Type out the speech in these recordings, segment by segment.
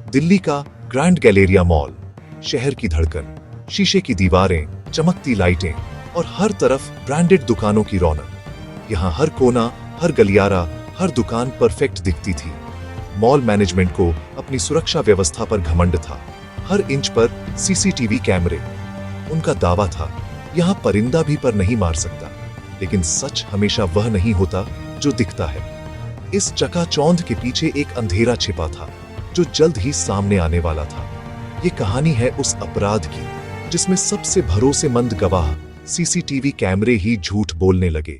दिल्ली का grand Galleria mall, शहर की धड़कन, शीशे की दीवारें, चमकती लाइटें और हर तरफ ब्रांडेड दुकानों की रौनक। यहाँ हर कोना, हर गलियारा, हर दुकान परफेक्ट दिखती थी। मॉल मैनेजमेंट को अपनी सुरक्षा व्यवस्था पर घमंड था। हर इंच पर सीसीटीवी कैमरे। उनका दावा था, यहाँ परिंदा भी पर नहीं मार सकता। लेकिन सच हमेशा वह नहीं होता जो दिखता है। इस चकाचौंध के पीछे एक अंधेरा छिपा था जो जल्द ही सामने आने वाला था। ये कहानी है उस अपराध की जिसमें सबसे भरोसेमंद गवाह सीसीटीवी कैमरे ही झूठ बोलने लगे।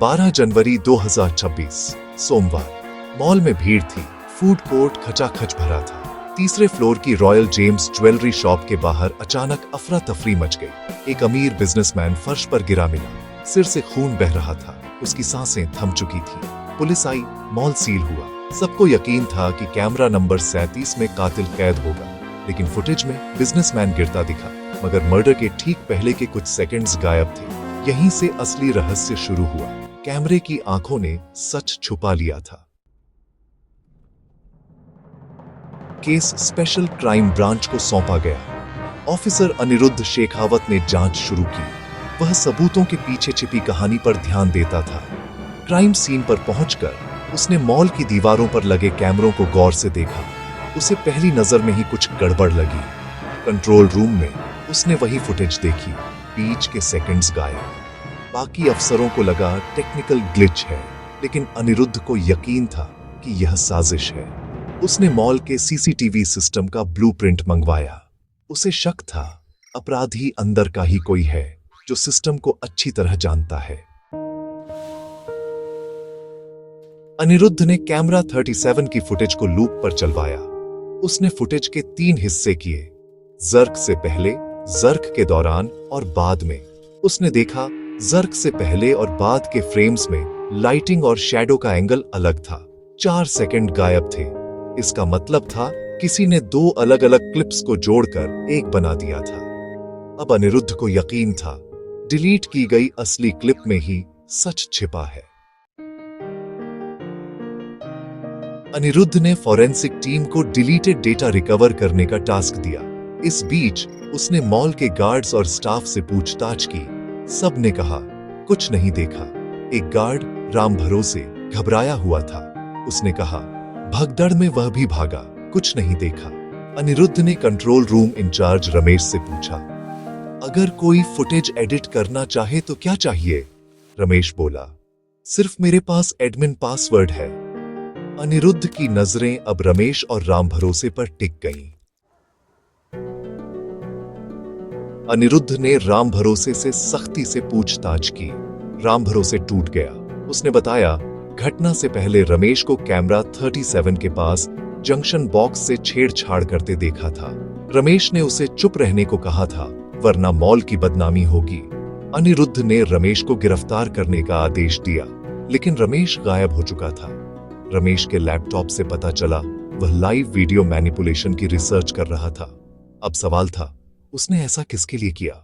12 जनवरी 2026 सोमवार। मॉल में भीड़ थी। फूड कोर्ट खचाखच भरा था। तीसरे फ्लोर की रॉयल जेम्स ज्वेलरी शॉप के बाहर अचानक अफरा तफरी मच गई। एक अमीर बिजनेसमैन फर्श पर गिरा मिला। सिर से खून बह रहा था। उसकी सांसें थम चुकी थी। पुलिस आई, मॉल सील हुआ। सबको यकीन था कि कैमरा नंबर 37 में कातिल कैद होगा। लेकिन फुटेज में बिजनेसमैन गिरता दिखा, मगर मर्डर के ठीक पहले के कुछ सेकंड्स गायब थे। यहीं से असली रहस्य शुरू हुआ। कैमरे की आंखों ने सच छुपा लिया था। केस स्पेशल क्राइम ब्रांच को सौंपा गया। ऑफिसर अनिरुद्ध शेखावत ने जांच शुरू की। वह सबूतों के पीछे छिपी कहानी पर ध्यान देता था। क्राइम सीन पर पहुंचकर उसने मॉल की दीवारों पर लगे कैमरों को गौर से देखा। उसे पहली नजर में ही कुछ गड़बड़ लगी। कंट्रोल रूम में उसने वही फुटेज देखी। बीच के सेकंड्स गायब। बाकी अफसरों को लगा टेक्निकल ग्लिच है, लेकिन अनिरुद्ध को यकीन था कि यह साजिश है। उसने मॉल के सीसीटीवी सिस्टम का ब्लूप्रिंट मंगवाया। उसे शक था अपराधी अंदर का ही कोई है जो सिस्टम को अच्छी तरह जानता है। अनिरुद्ध ने कैमरा 37 की फुटेज को लूप पर चलवाया। उसने फुटेज के 3 हिस्से किए, जर्क से पहले, जर्क के दौरान और बाद में। उसने देखा जर्क से पहले और बाद के फ्रेम्स में लाइटिंग और शैडो का एंगल अलग था। 4 सेकंड गायब थे। इसका मतलब था किसी ने 2 अलग अलग क्लिप्स को जोड़कर एक बना दिया था। अब अनिरुद्ध को यकीन था डिलीट की गई असली क्लिप में ही सच छिपा है। अनिरुद्ध ने फॉरेंसिक टीम को डिलीटेड डेटा रिकवर करने का टास्क दिया। इस बीच उसने मॉल के गार्ड्स और स्टाफ से पूछताछ की। सब ने कहा कुछ नहीं देखा। एक गार्ड राम भरोसे घबराया हुआ था। उसने कहा भगदड़ में वह भी भागा, कुछ नहीं देखा। अनिरुद्ध ने कंट्रोल रूम इंचार्ज रमेश से पूछा, अगर कोई फुटेज एडिट करना चाहे तो क्या चाहिए? रमेश बोला, सिर्फ मेरे पास एडमिन पासवर्ड है। अनिरुद्ध की नजरें अब रमेश और राम भरोसे पर टिक गईं। अनिरुद्ध ने राम भरोसे से सख्ती से पूछताछ की। राम भरोसे टूट गया। उसने बताया, घटना से पहले रमेश को कैमरा 37 के पास जंक्शन बॉक्स से छेड़छाड़ करते देखा था। रमेश ने उसे चुप रहने को कहा था, वरना मॉल की बदनामी होगी। अनिरुद्ध ने रमेश को गिरफ्तार करने का आदेश दिया, लेकिन रमेश गायब हो चुका था। रमेश के लैपटॉप से पता चला वह लाइव वीडियो मैनिपुलेशन की रिसर्च कर रहा था। अब सवाल था, उसने ऐसा किसके लिए किया?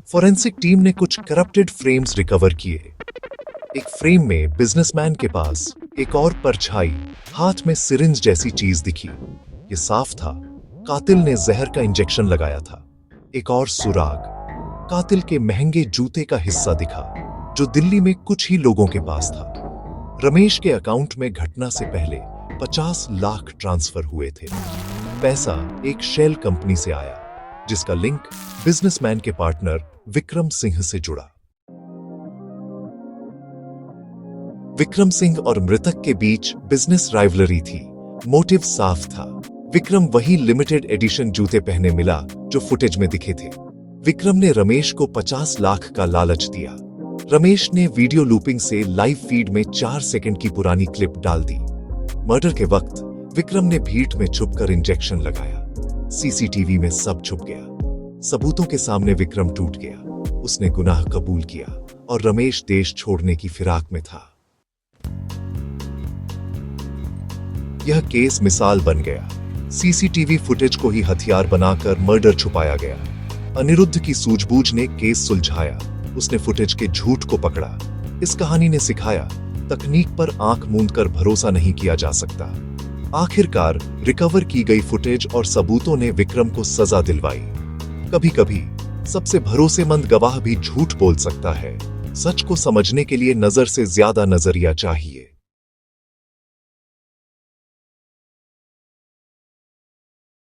फॉरेंसिक टीम ने कुछ करप्टेड फ्रेम्स रिकवर किए। एक फ्रेम में बिजनेसमैन के पास एक और परछाई, हाथ में सिरिंज जैसी चीज दिखी। ये साफ था, कातिल ने जहर का इंजेक्शन लगाया था। एक और सुराग, कातिल के महंगे जूते का हिस्सा दिखा, जो दिल्ली में कुछ ही लोगों के पास था। रमेश के अकाउंट में घटना से पहले 50 लाख ट्रांसफर हुए थे। पैसा एक शेल कंपनी से आया, जिसका लिंक बिजनेसमैन के पार्टनर विक्रम सिंह से जुड़ा। विक्रम सिंह और मृतक के बीच बिजनेस राइवलरी थी। मोटिव साफ था। विक्रम वही लिमिटेड एडिशन जूते पहने मिला जो फुटेज में दिखे थे। विक्रम ने रमेश को 50 लाख का लालच दिया। रमेश ने वीडियो लूपिंग से लाइव फीड में 4 सेकंड की पुरानी क्लिप डाल दी। मर्डर के वक्त विक्रम ने भीड़ में छुपकर इंजेक्शन लगाया। सीसीटीवी में सब छुप गया। सबूतों के सामने विक्रम टूट गया। उसने गुनाह कबूल किया और रमेश देश छोड़ने की फिराक में था। यह केस मिसाल बन गया। सीसीटीवी फुटेज को ही हथियार बनाकर मर्डर छुपाया गया। अनिरुद्ध की सूझबूझ ने केस सुलझाया। उसने फुटेज के झूठ को पकड़ा। इस कहानी ने सिखाया, तकनीक पर आंख मूंद कर भरोसा नहीं किया जा सकता। आखिरकार रिकवर की गई फुटेज और सबूतों ने विक्रम को सजा दिलवाई। कभी-कभी सबसे भरोसेमंद गवाह भी झूठ बोल सकता है। सच को समझने के लिए नजर से ज्यादा नजरिया चाहिए।